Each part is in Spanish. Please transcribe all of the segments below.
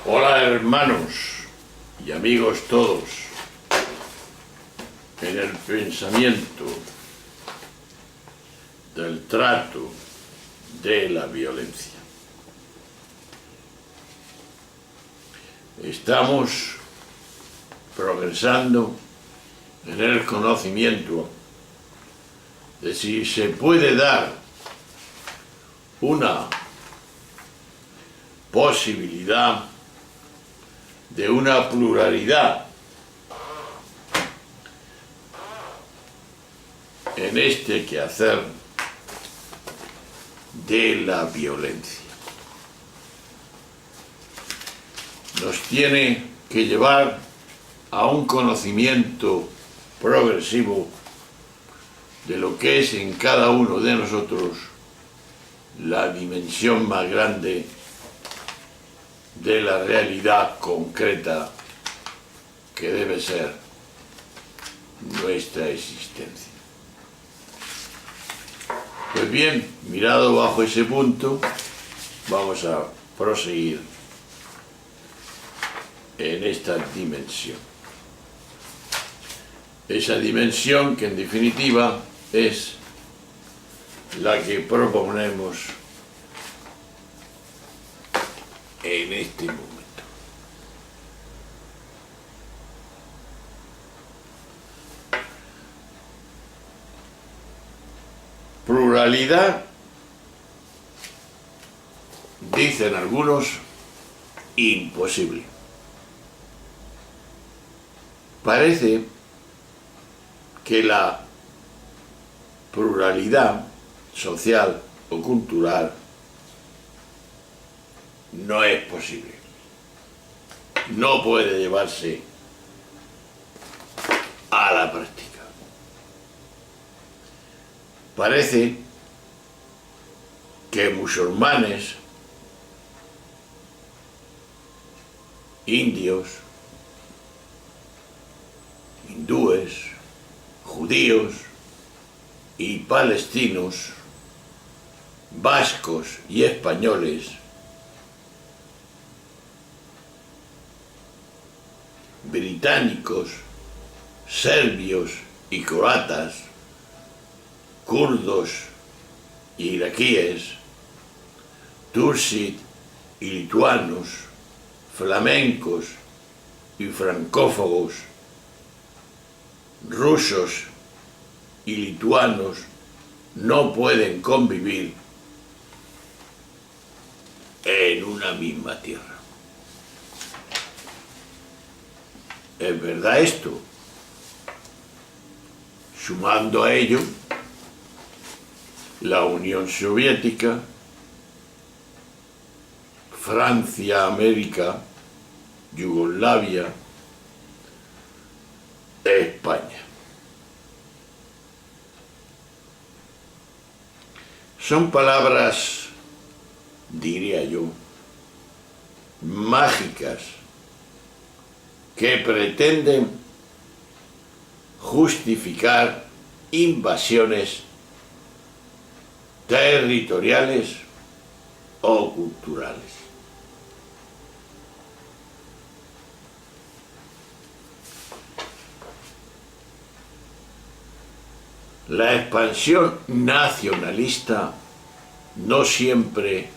Hola hermanos y amigos todos, en el pensamiento del trato de la violencia. Estamos progresando en el conocimiento de si se puede dar una posibilidad de una pluralidad en este quehacer de la violencia. Nos tiene que llevar a un conocimiento progresivo de lo que es en cada uno de nosotros la dimensión más grande de la realidad concreta que debe ser nuestra existencia. Pues bien, mirado bajo ese punto, vamos a proseguir en esta dimensión. Esa dimensión que en definitiva es la que proponemos en este momento. Pluralidad, dicen algunos, imposible. Parece que la pluralidad social o cultural no es posible. No puede llevarse a la práctica. Parece que musulmanes, indios, hindúes, judíos y palestinos, vascos y españoles, británicos, serbios y croatas, kurdos y iraquíes, tutsis y lituanos, flamencos y francófagos, rusos y lituanos no pueden convivir en una misma tierra. ¿Es verdad esto? Sumando a ello la Unión Soviética, Francia, América, Yugoslavia, España. Son palabras, diría yo, mágicas que pretenden justificar invasiones territoriales o culturales. La expansión nacionalista no siempre,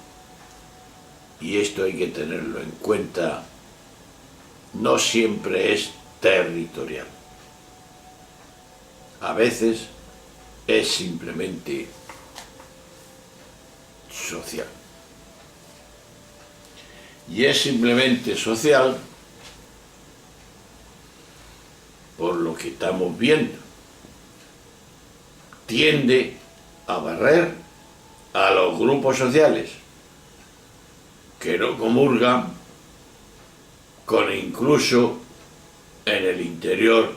y esto hay que tenerlo en cuenta, no siempre es territorial. A veces es simplemente social. Y es simplemente social por lo que estamos viendo. Tiende a barrer a los grupos sociales que no comulgan con incluso en el interior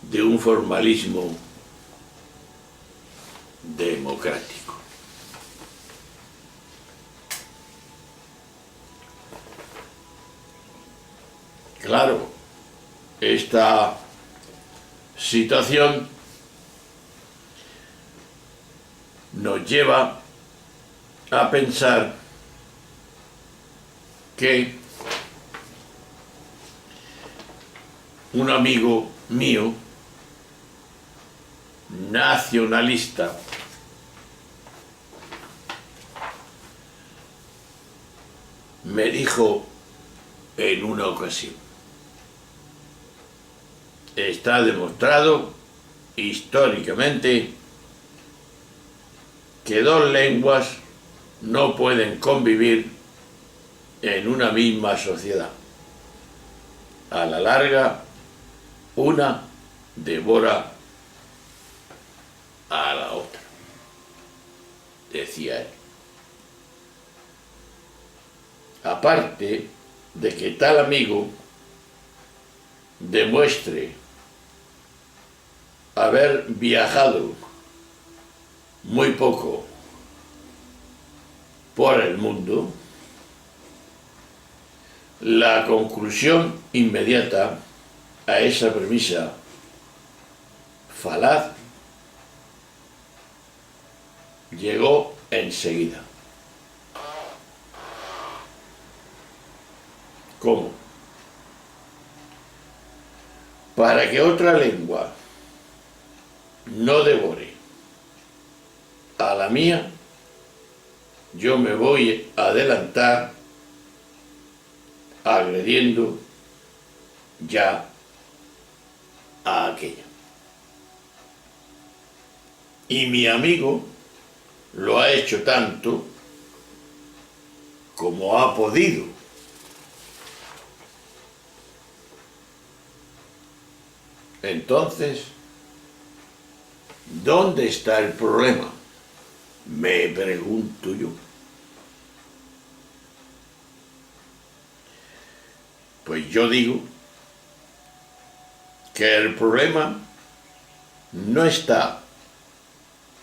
de un formalismo democrático. Claro, esta situación nos lleva a pensar que un amigo mío, nacionalista, me dijo en una ocasión: está demostrado históricamente que dos lenguas no pueden convivir en una misma sociedad. A la larga, una devora a la otra, decía él. Aparte de que tal amigo demuestre haber viajado muy poco por el mundo, la conclusión inmediata a esa premisa falaz llegó enseguida. ¿Cómo? Para que otra lengua no devore a la mía, yo me voy a adelantar agrediendo ya a aquella. Y mi amigo lo ha hecho tanto como ha podido. Entonces, ¿dónde está el problema?, me pregunto yo. Pues yo digo que el problema no está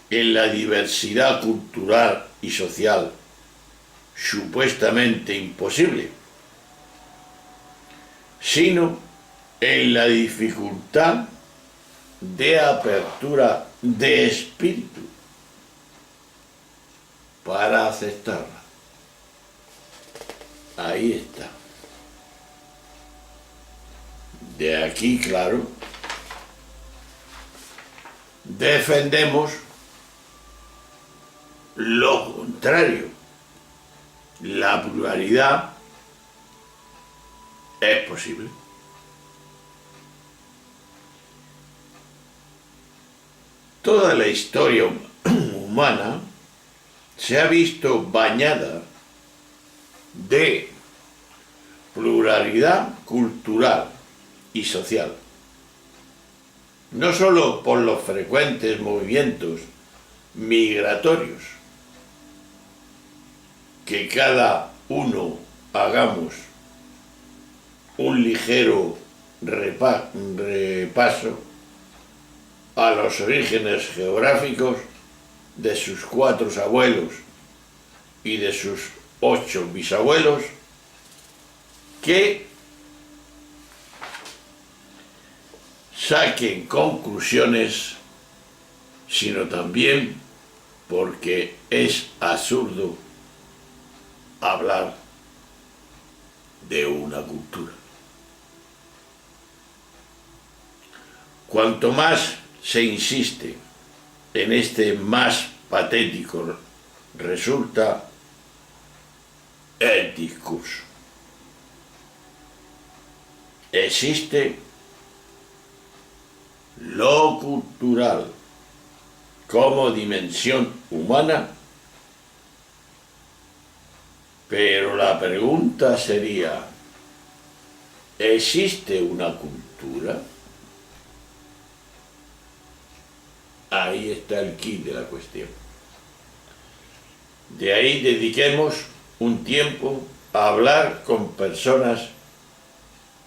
en la diversidad cultural y social supuestamente imposible, sino en la dificultad de apertura de espíritu para aceptarla. Ahí está. De aquí, claro, defendemos lo contrario. La pluralidad es posible. Toda la historia humana se ha visto bañada de pluralidad cultural y social, no solo por los frecuentes movimientos migratorios, que cada uno hagamos un ligero repaso a los orígenes geográficos de sus 4 abuelos y de sus 8 bisabuelos, que saquen conclusiones, sino también porque es absurdo hablar de una cultura. Cuanto más se insiste en este, más patético resulta el discurso. Existe lo cultural como dimensión humana, pero la pregunta sería: ¿existe una cultura? Ahí está el quid de la cuestión. De ahí dediquemos un tiempo a hablar con personas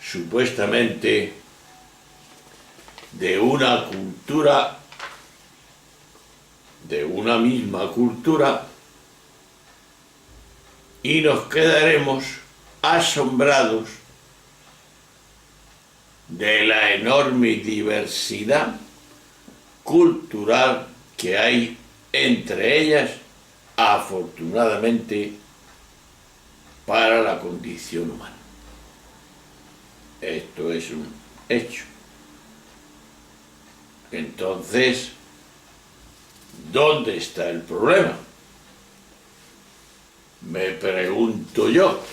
supuestamente de una cultura, de una misma cultura, y nos quedaremos asombrados de la enorme diversidad cultural que hay entre ellas, afortunadamente para la condición humana. Esto es un hecho. Entonces, ¿dónde está el problema? Me pregunto yo.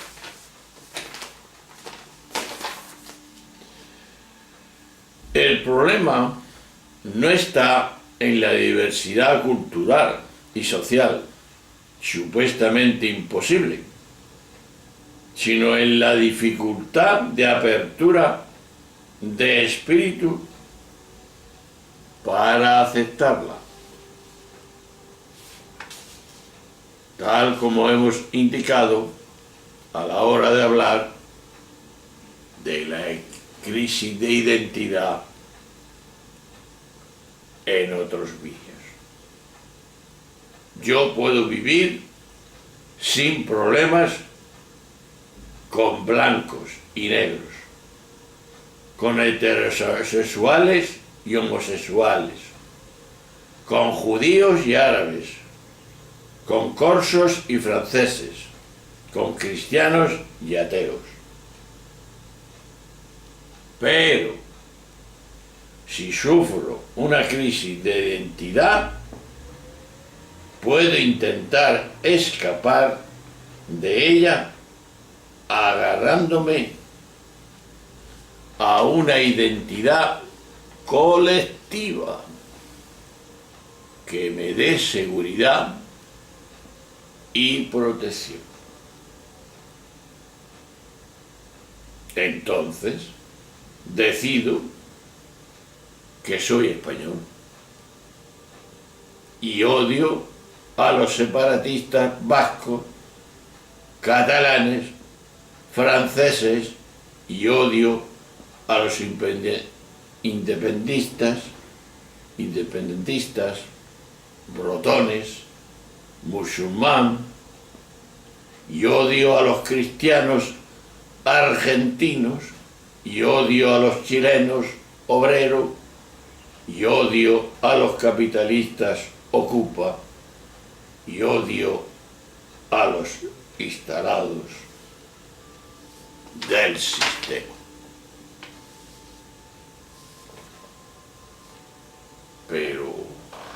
El problema no está en la diversidad cultural y social, supuestamente imposible, sino en la dificultad de apertura de espíritu para aceptarla, tal como hemos indicado a la hora de hablar de la crisis de identidad en otros vídeos. Yo puedo vivir sin problemas con blancos y negros, con heterosexuales y homosexuales, con judíos y árabes, con corsos y franceses, con cristianos y ateos. Pero si sufro una crisis de identidad, puedo intentar escapar de ella agarrándome a una identidad colectiva que me dé seguridad y protección. Entonces, decido que soy español y odio a los separatistas vascos, catalanes, franceses, y odio a los independentistas, brotones, musulmán, y odio a los cristianos argentinos, y odio a los chilenos obreros, y odio a los capitalistas ocupa, y odio a los instalados del sistema. Pero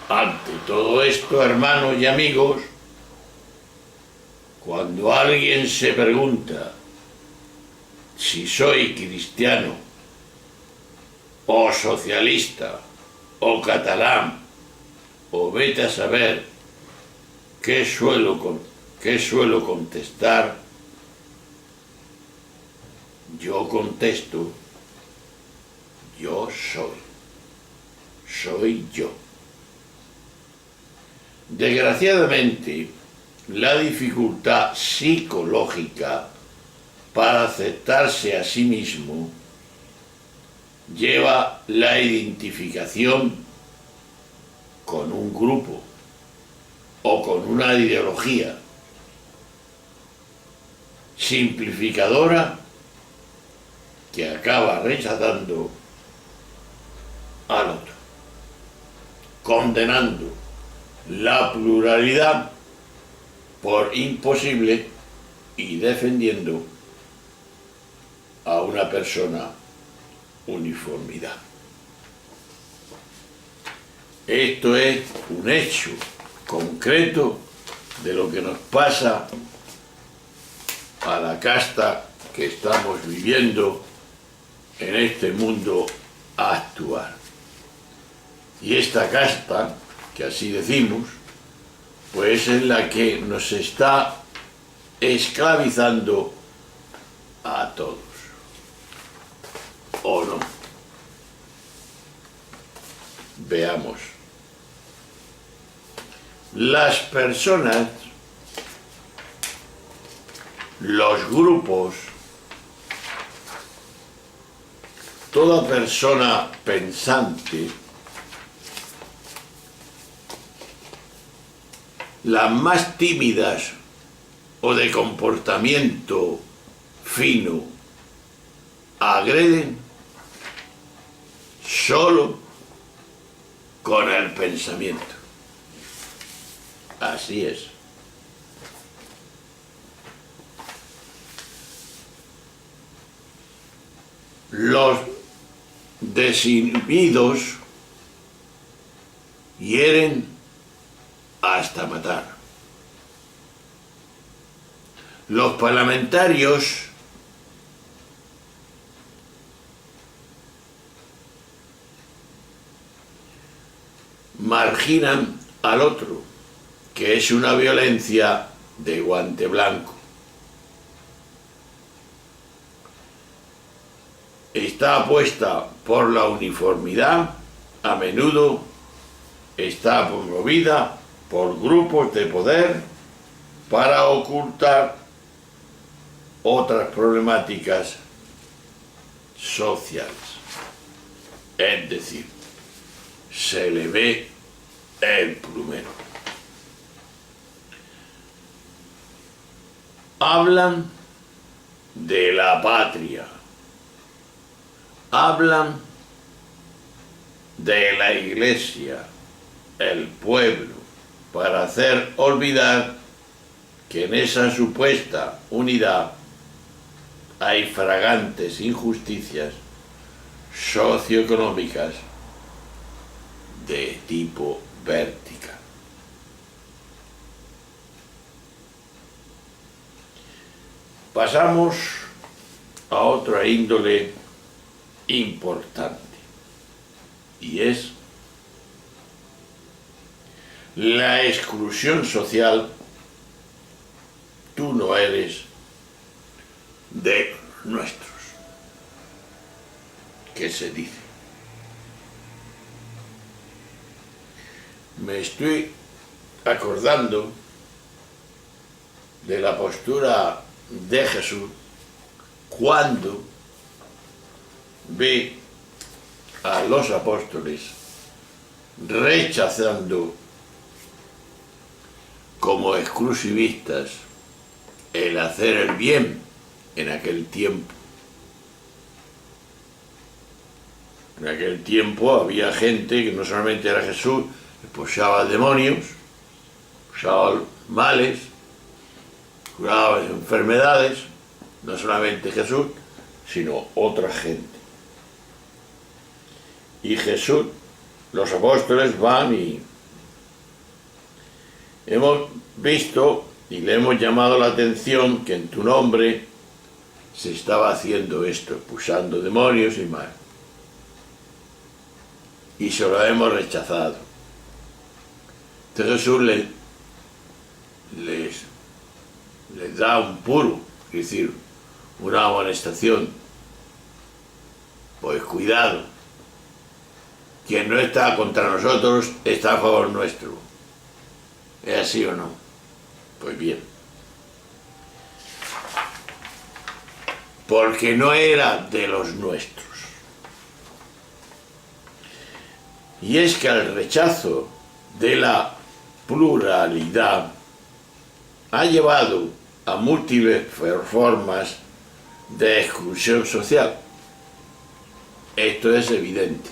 ante todo esto, hermanos y amigos, cuando alguien se pregunta si soy cristiano o socialista o catalán o vete a saber qué suelo contestar, yo contesto: yo soy yo. Desgraciadamente, la dificultad psicológica para aceptarse a sí mismo lleva la identificación con un grupo o con una ideología simplificadora que acaba rechazando al otro, condenando la pluralidad por imposible y defendiendo a una persona uniformidad. Esto es un hecho concreto de lo que nos pasa a la casta que estamos viviendo en este mundo actual. Y esta casta, que así decimos, pues es la que nos está esclavizando a todos. ¿O no? Veamos. Las personas, los grupos, toda persona pensante, las más tímidas o de comportamiento fino, agreden solo con el pensamiento. Así es. Los desinhibidos, hieren hasta matar. Los parlamentarios marginan al otro, que es una violencia de guante blanco. Está apuesta por la uniformidad, a menudo está promovida por grupos de poder para ocultar otras problemáticas sociales. Es decir, se le ve el plumero. Hablan de la patria, hablan de la iglesia, el pueblo, para hacer olvidar que en esa supuesta unidad hay flagrantes injusticias socioeconómicas de tipo vertical. Pasamos a otra índole importante, y es la exclusión social. Tú no eres de nuestros, ¿qué se dice? Me estoy acordando de la postura de Jesús cuando ve a los apóstoles rechazando como exclusivistas el hacer el bien en aquel tiempo. En aquel tiempo había gente que no solamente era Jesús, expulsaba demonios, usaba males, curaba enfermedades, no solamente Jesús, sino otra gente. Y Jesús, los apóstoles van y hemos visto y le hemos llamado la atención que en tu nombre se estaba haciendo esto, expulsando demonios y mal. Y se lo hemos rechazado. Entonces Jesús les da un puro, es decir, una amonestación. Pues cuidado, quien no está contra nosotros está a favor nuestro. ¿Es así o no? Pues bien. Porque no era de los nuestros. Y es que el rechazo de la pluralidad ha llevado a múltiples formas de exclusión social. Esto es evidente.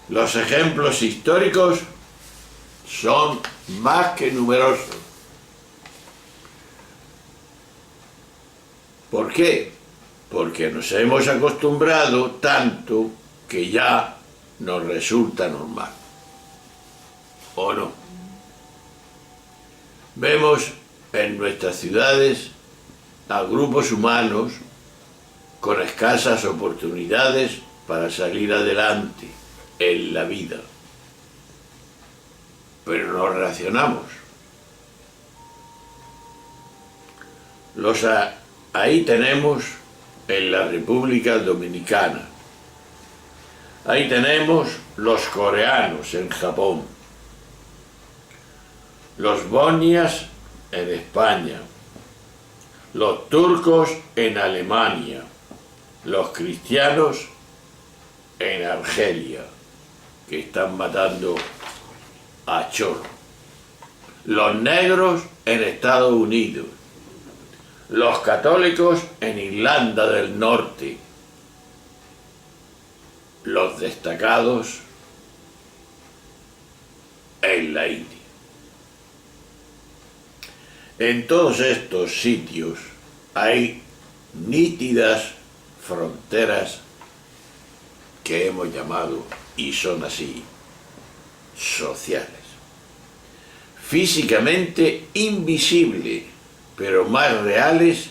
Los ejemplos históricos son más que numerosos. ¿Por qué? Porque nos hemos acostumbrado tanto que ya nos resulta normal. ¿O no? Vemos en nuestras ciudades a grupos humanos con escasas oportunidades para salir adelante en la vida. Pero no reaccionamos. Ahí tenemos en la República Dominicana. Ahí tenemos los coreanos en Japón, los bosnias en España, los turcos en Alemania, los cristianos en Argelia, que están matando a chorro, los negros en Estados Unidos, los católicos en Irlanda del Norte, los destacados en la India. En todos estos sitios hay nítidas fronteras que hemos llamado, y son así, sociales. Físicamente invisibles, pero más reales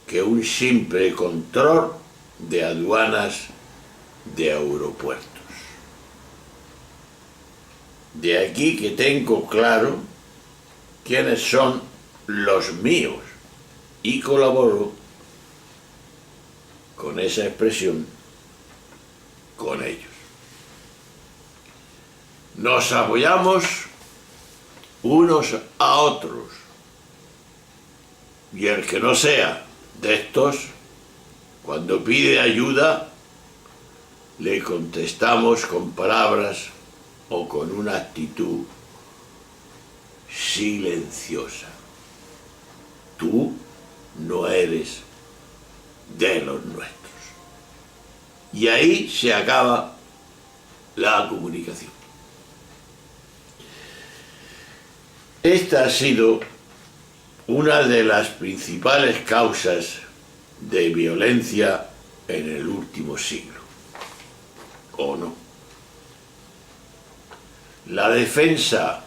que un simple control de aduanas de aeropuertos. De aquí que tengo claro quiénes son los míos y colaboro con esa expresión con ellos. Nos apoyamos unos a otros, y el que no sea de estos, cuando pide ayuda, le contestamos con palabras o con una actitud silenciosa. Tú no eres de los nuestros. Y ahí se acaba la comunicación. Esta ha sido una de las principales causas de violencia en el último siglo, ¿o no? La defensa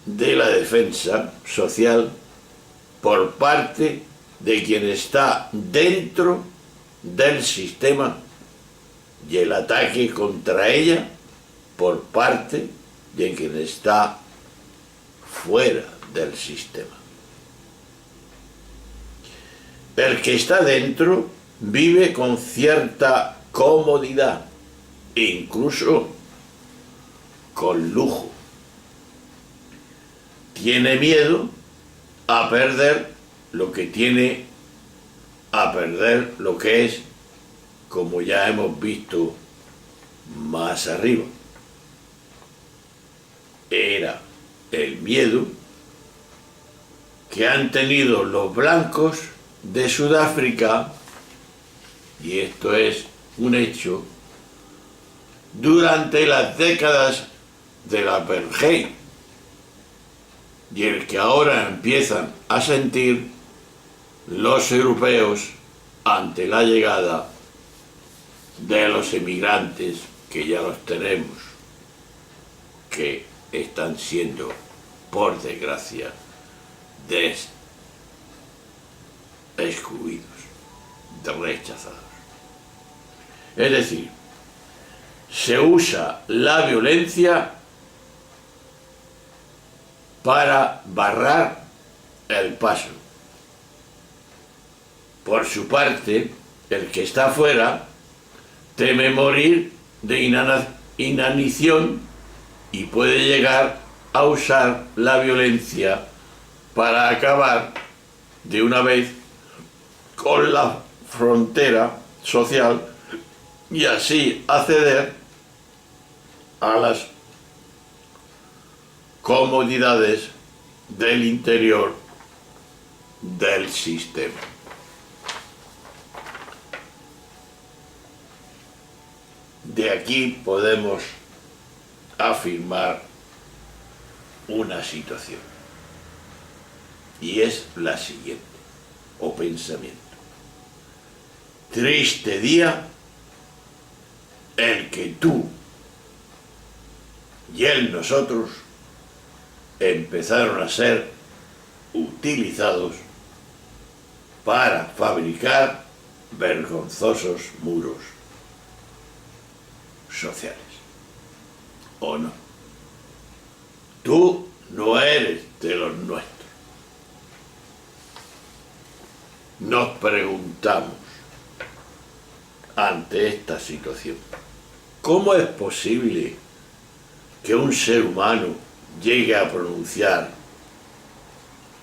de la defensa social por parte de quien está dentro del sistema y el ataque contra ella por parte de quien está fuera del sistema. El que está dentro vive con cierta comodidad, incluso con lujo. Tiene miedo a perder lo que tiene, a perder lo que es, como ya hemos visto más arriba. Era el miedo que han tenido los blancos de Sudáfrica, y esto es un hecho, durante las décadas del apartheid, y el que ahora empiezan a sentir los europeos ante la llegada de los emigrantes, que ya los tenemos, que están siendo, por desgracia, excluidos, rechazados. Es decir, se usa la violencia para barrar el paso. Por su parte, el que está fuera teme morir de inanición y puede llegar a usar la violencia para acabar de una vez con la frontera social y así acceder a las comodidades del interior del sistema. De aquí podemos afirmar una situación, y es la siguiente, o pensamiento. Triste día el que tú y el nosotros empezaron a ser utilizados para fabricar vergonzosos muros sociales, ¿o no? Tú no eres de los nuestros. Nos preguntamos ante esta situación, ¿cómo es posible que un ser humano llegue a pronunciar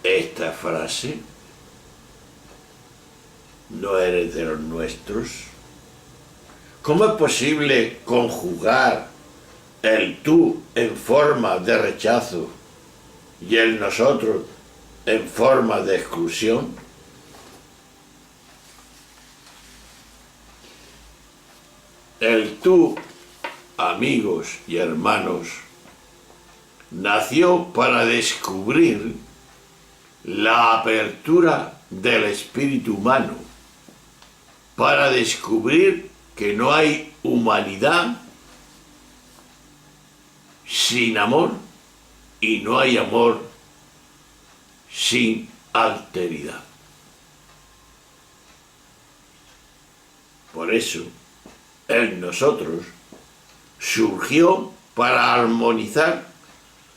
esta frase? ¿No eres de los nuestros? ¿Cómo es posible conjugar el tú en forma de rechazo y el nosotros en forma de exclusión? El tú, amigos y hermanos, nació para descubrir la apertura del espíritu humano, para descubrir que no hay humanidad sin amor y no hay amor sin alteridad. Por eso, en nosotros surgió para armonizar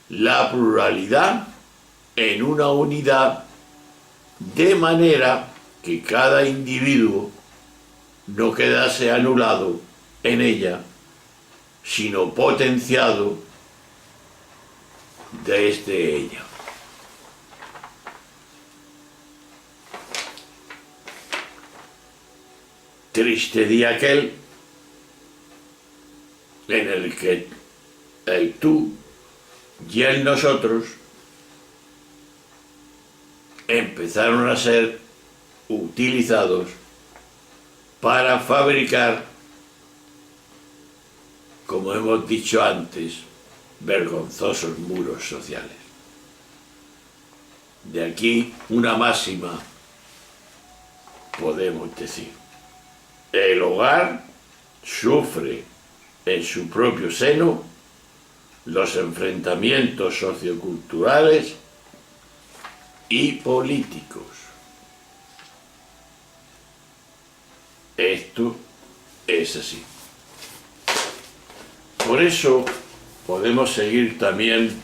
la pluralidad en una unidad, de manera que cada individuo no quedase anulado en ella, sino potenciado desde ella. Triste día aquel en el que el tú y el nosotros empezaron a ser utilizados para fabricar, como hemos dicho antes, vergonzosos muros sociales. De aquí una máxima podemos decir: el hogar sufre en su propio seno los enfrentamientos socioculturales y políticos. Esto es así. Por eso podemos seguir también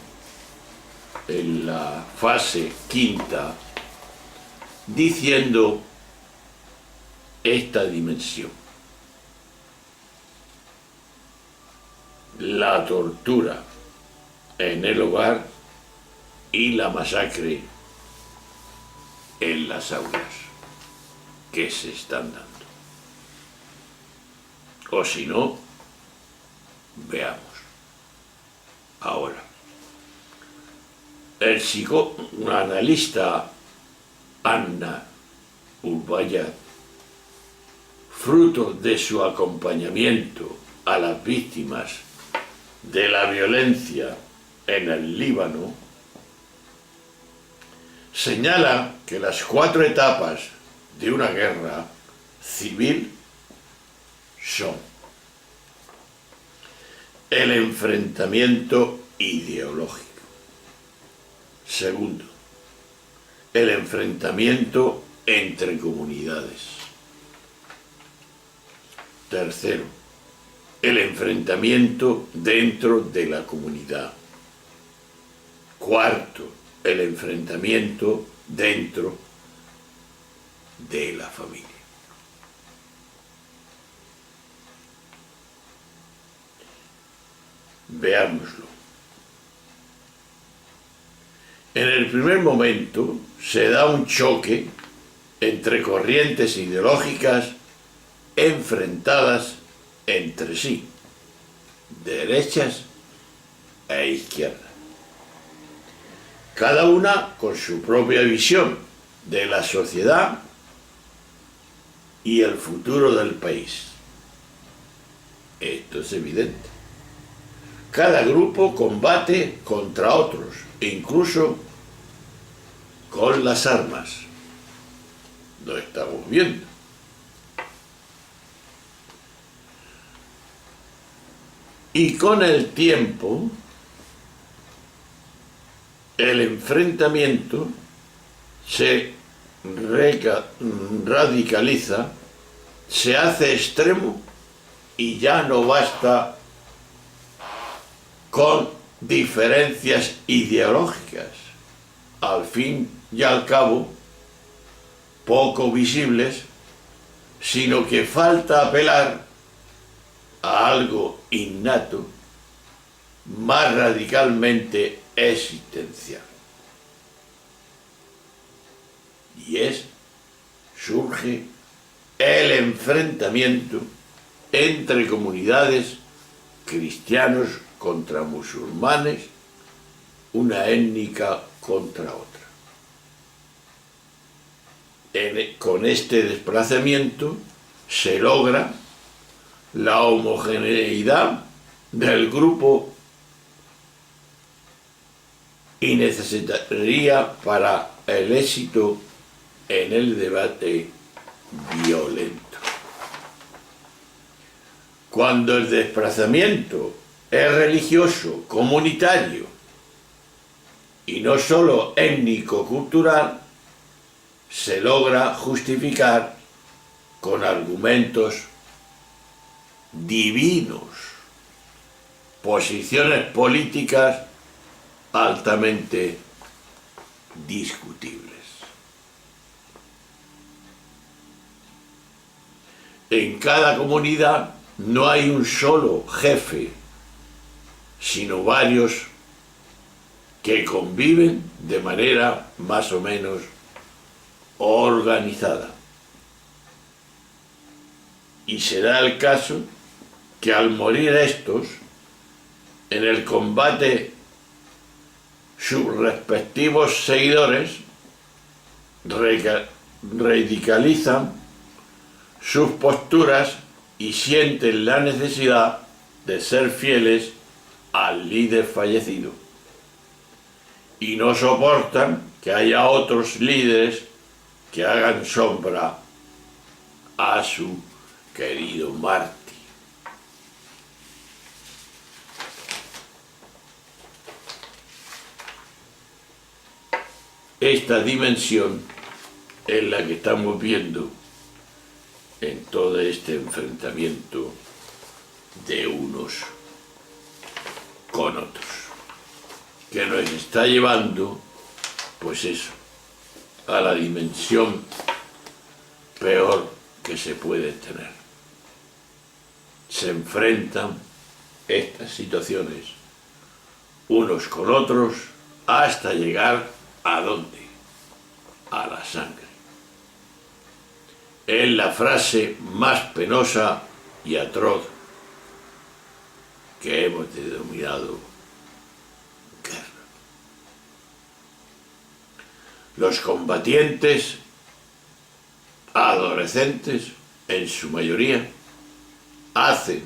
en la fase quinta diciendo esta dimensión: la tortura en el hogar y la masacre en las aulas que se están dando. O si no, veamos. Ahora, el psicoanalista Anna Urbaya, fruto de su acompañamiento a las víctimas de la violencia en el Líbano, señala que las 4 etapas de una guerra civil son: el enfrentamiento ideológico. Segundo, el enfrentamiento entre comunidades. Tercero, el enfrentamiento dentro de la comunidad. Cuarto, el enfrentamiento dentro de la familia. Veámoslo. En el primer momento se da un choque entre corrientes ideológicas enfrentadas entre sí, derechas e izquierdas, cada una con su propia visión de la sociedad y el futuro del país. Esto es evidente. Cada grupo combate contra otros, incluso con las armas. Lo estamos viendo. Y con el tiempo, el enfrentamiento se radicaliza, se hace extremo y ya no basta con diferencias ideológicas, al fin y al cabo poco visibles, sino que falta apelar a algo innato, más radicalmente existencial. Y surge el enfrentamiento entre comunidades cristianos contra musulmanes, una étnica contra otra. Con este desplazamiento se logra la homogeneidad del grupo y necesitaría para el éxito en el debate violento. Cuando el desplazamiento es religioso, comunitario y no solo étnico-cultural, se logra justificar con argumentos divinos, posiciones políticas altamente discutibles. En cada comunidad no hay un solo jefe, sino varios que conviven de manera más o menos organizada. Y se da el caso que al morir estos, en el combate sus respectivos seguidores radicalizan sus posturas y sienten la necesidad de ser fieles al líder fallecido. Y no soportan que haya otros líderes que hagan sombra a su querido mártir. Esta dimensión es la que estamos viendo en todo este enfrentamiento de unos con otros, que nos está llevando, pues eso, a la dimensión peor que se puede tener. Se enfrentan estas situaciones unos con otros hasta llegar ¿a dónde? A la sangre. Es la frase más penosa y atroz que hemos denominado guerra. Los combatientes, adolescentes en su mayoría, hacen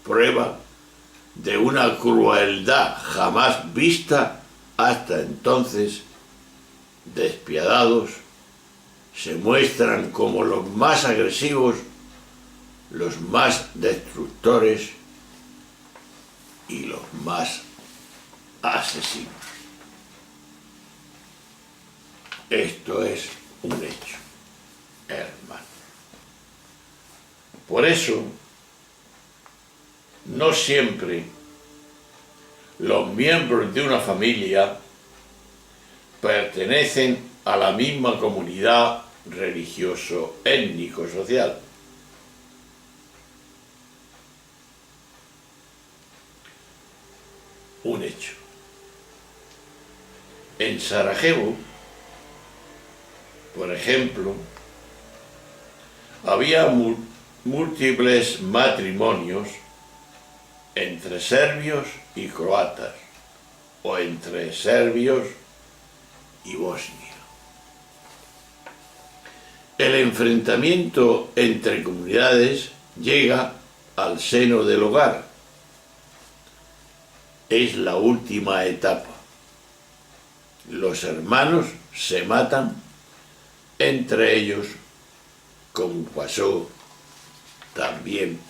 prueba de una crueldad jamás vista hasta entonces. Despiadados, se muestran como los más agresivos, los más destructores y los más asesinos. Esto es un hecho, hermano. Por eso, no siempre los miembros de una familia pertenecen a la misma comunidad religioso-étnico-social. Un hecho. En Sarajevo, por ejemplo, había múltiples matrimonios entre serbios y croatas, o entre serbios y Bosnia. El enfrentamiento entre comunidades llega al seno del hogar. Es la última etapa. Los hermanos se matan entre ellos, como pasó también,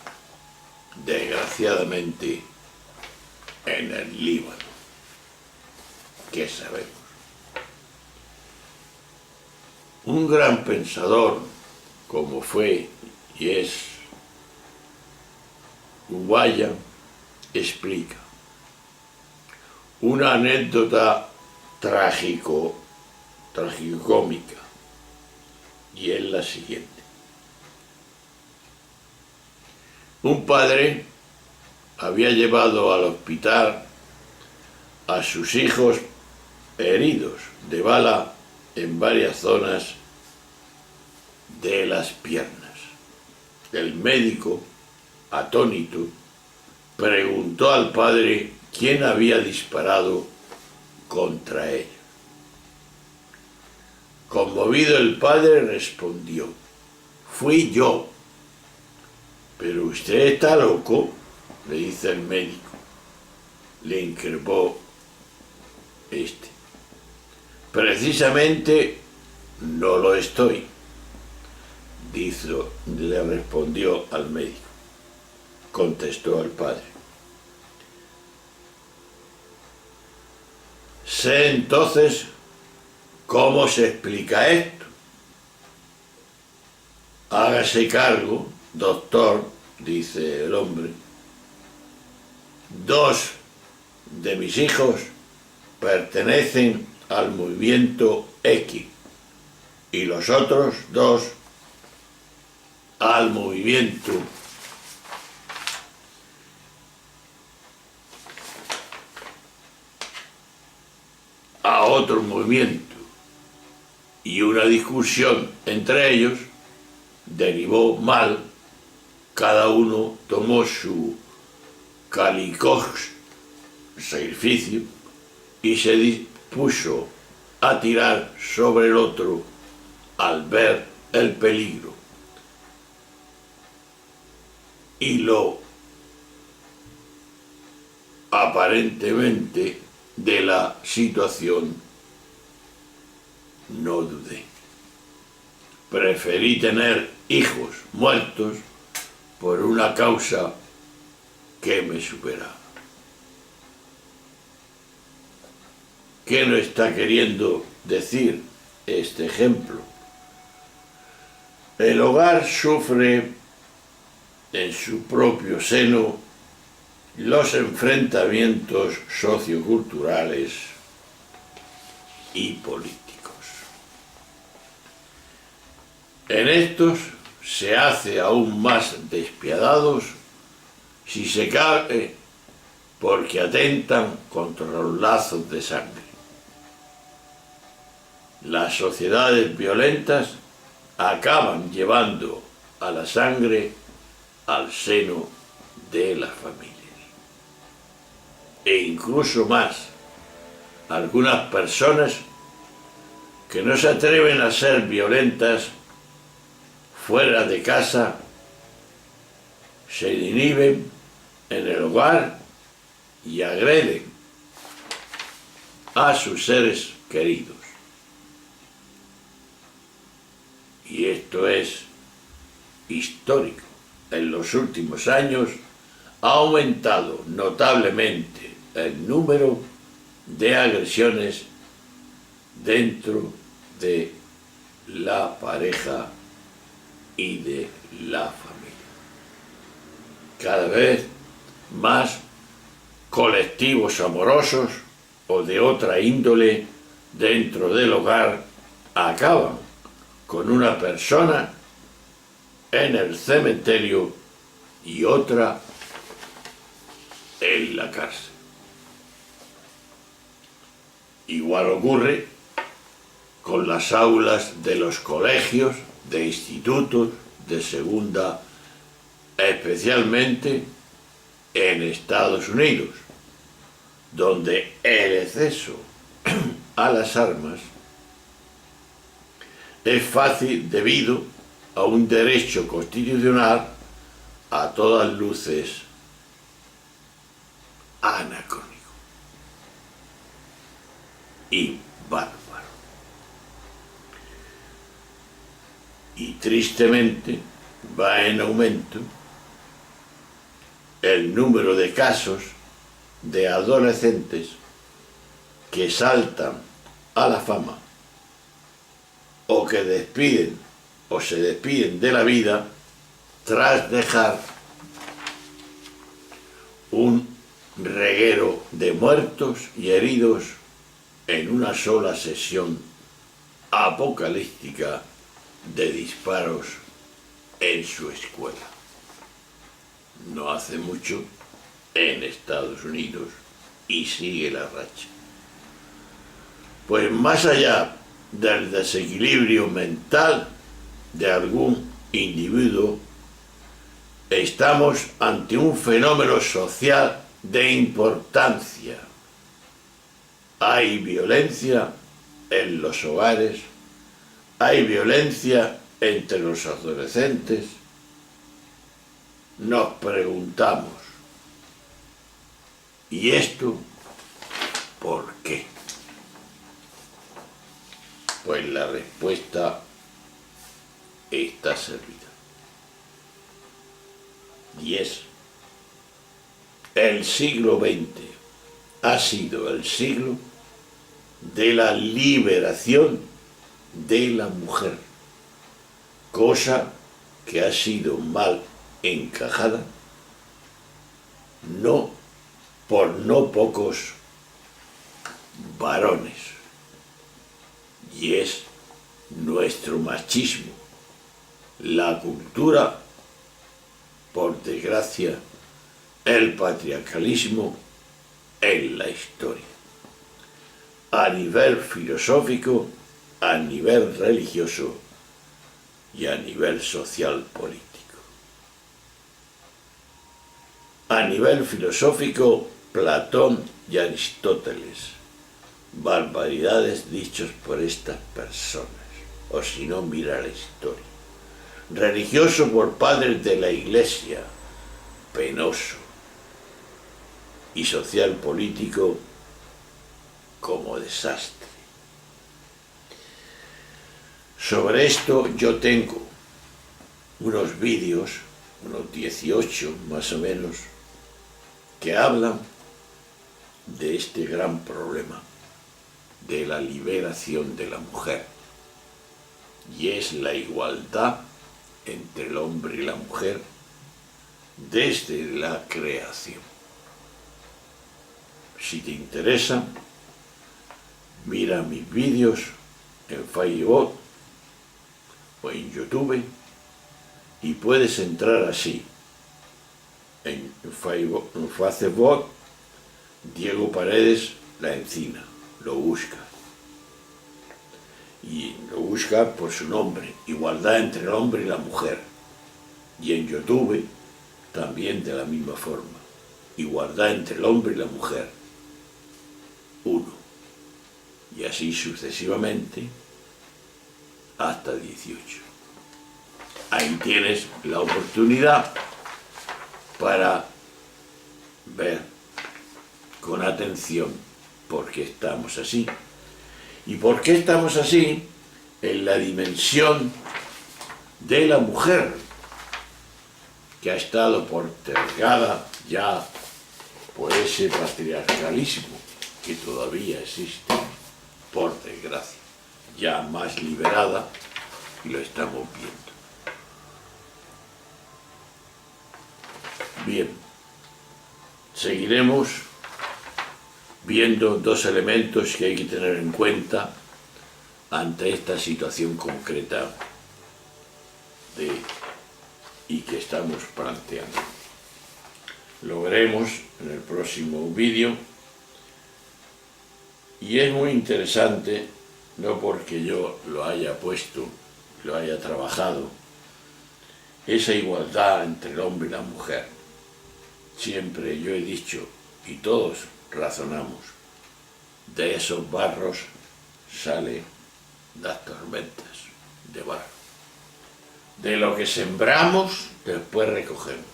desgraciadamente, en el Líbano, que sabemos. Un gran pensador, como fue y es Ubaya, explica una anécdota tragicómica, y es la siguiente. Un padre había llevado al hospital a sus hijos heridos de bala en varias zonas de las piernas. El médico, atónito, preguntó al padre quién había disparado contra ellos. Conmovido, el padre respondió: fui yo. Pero usted está loco, le dice el médico. Le increpó este. Precisamente no lo estoy, le respondió al médico. contestó el padre. Sé entonces cómo se explica esto. Hágase cargo, doctor, dice el hombre. 2 de mis hijos pertenecen al movimiento X y los otros 2 al movimiento a otro movimiento, y una discusión entre ellos derivó mal. Cada uno tomó su sacrificio y se dispuso a tirar sobre el otro al ver el peligro. Y lo aparentemente de la situación no dudé. Preferí tener hijos muertos por una causa que me superaba. ¿Qué nos está queriendo decir este ejemplo? El hogar sufre en su propio seno los enfrentamientos socioculturales y políticos. En estos se hace aún más despiadados, si se cabe, porque atentan contra los lazos de sangre. Las sociedades violentas acaban llevando a la sangre al seno de las familias. E incluso más, algunas personas que no se atreven a ser violentas fuera de casa se inhiben en el hogar y agreden a sus seres queridos. Y esto es histórico. En los últimos años ha aumentado notablemente el número de agresiones dentro de la pareja y de la familia. Cada vez más colectivos amorosos o de otra índole dentro del hogar acaban con una persona en el cementerio y otra en la cárcel. Igual ocurre con las aulas de los colegios, de institutos, de segunda, especialmente en Estados Unidos, donde el acceso a las armas es fácil debido a un derecho constitucional a todas luces anacrónico y bárbaro. Y tristemente va en aumento el número de casos de adolescentes que saltan a la fama o que despiden o se despiden de la vida tras dejar un reguero de muertos y heridos en una sola sesión apocalíptica de disparos en su escuela. No hace mucho en Estados Unidos y sigue la racha. Pues más allá del desequilibrio mental de algún individuo, estamos ante un fenómeno social de importancia. Hay violencia en los hogares, hay violencia entre los adolescentes. Nos preguntamos, ¿y esto por qué? Pues la respuesta está servida. Y es el siglo XX ha sido el siglo de la liberación de la mujer, cosa que ha sido mal encajada por no pocos varones, y es nuestro machismo, la cultura, por desgracia, el patriarcalismo en la historia, a nivel filosófico, a nivel religioso y a nivel social político. A nivel filosófico, Platón y Aristóteles, barbaridades dichos por estas personas, o si no, mira la historia. Religioso por padres de la Iglesia, penoso, y social político como desastre. Sobre esto yo tengo unos vídeos, unos 18 más o menos, que hablan de este gran problema de la liberación de la mujer, y es la igualdad entre el hombre y la mujer desde la creación. Si te interesa, mira mis vídeos en Facebook o en YouTube, y puedes entrar así en Facebook, Diego Paredes La Encina, lo busca, y lo busca por su nombre, igualdad entre el hombre y la mujer, y en YouTube también de la misma forma, igualdad entre el hombre y la mujer, 1, y así sucesivamente hasta 18. Ahí tienes la oportunidad para ver con atención por qué estamos así. ¿Y por qué estamos así? En la dimensión de la mujer, que ha estado postergada ya por ese patriarcalismo que todavía existe, por desgracia, ya más liberada, y lo estamos viendo. Bien, seguiremos viendo dos elementos que hay que tener en cuenta ante esta situación concreta y que estamos planteando. Lo veremos en el próximo vídeo, y es muy interesante, no porque yo lo haya puesto, lo haya trabajado, esa igualdad entre el hombre y la mujer. Siempre yo he dicho, y todos razonamos, de esos barros salen las tormentas de barro. De lo que sembramos, después recogemos.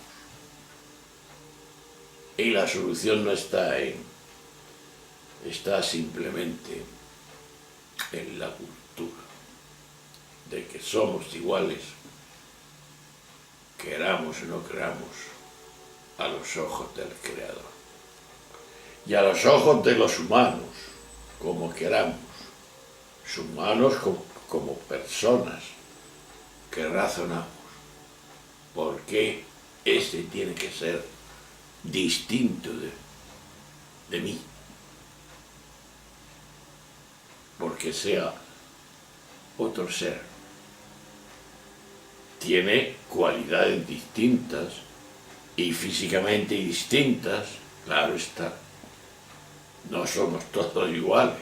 Y la solución no está está simplemente en la cultura, de que somos iguales, queramos o no queramos, a los ojos del Creador. Y a los ojos de los humanos, como queramos, humanos como personas que razonamos. ¿Por qué ese tiene que ser distinto de mí? Porque sea otro ser. Tiene cualidades distintas y físicamente distintas, claro está. No somos todos iguales.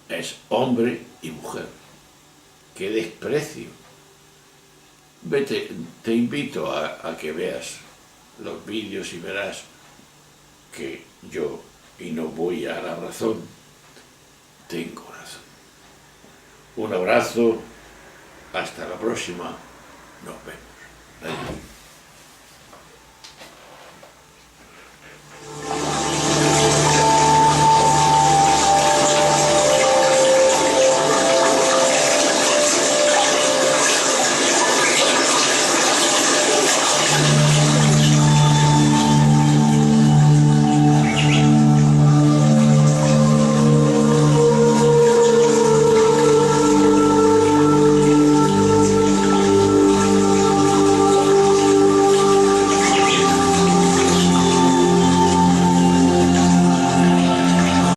Es hombre y mujer. ¡Qué desprecio! Vete, te invito a que veas los vídeos y verás que yo, y no voy a la razón, tengo razón. Un abrazo, hasta la próxima, nos vemos. Adiós.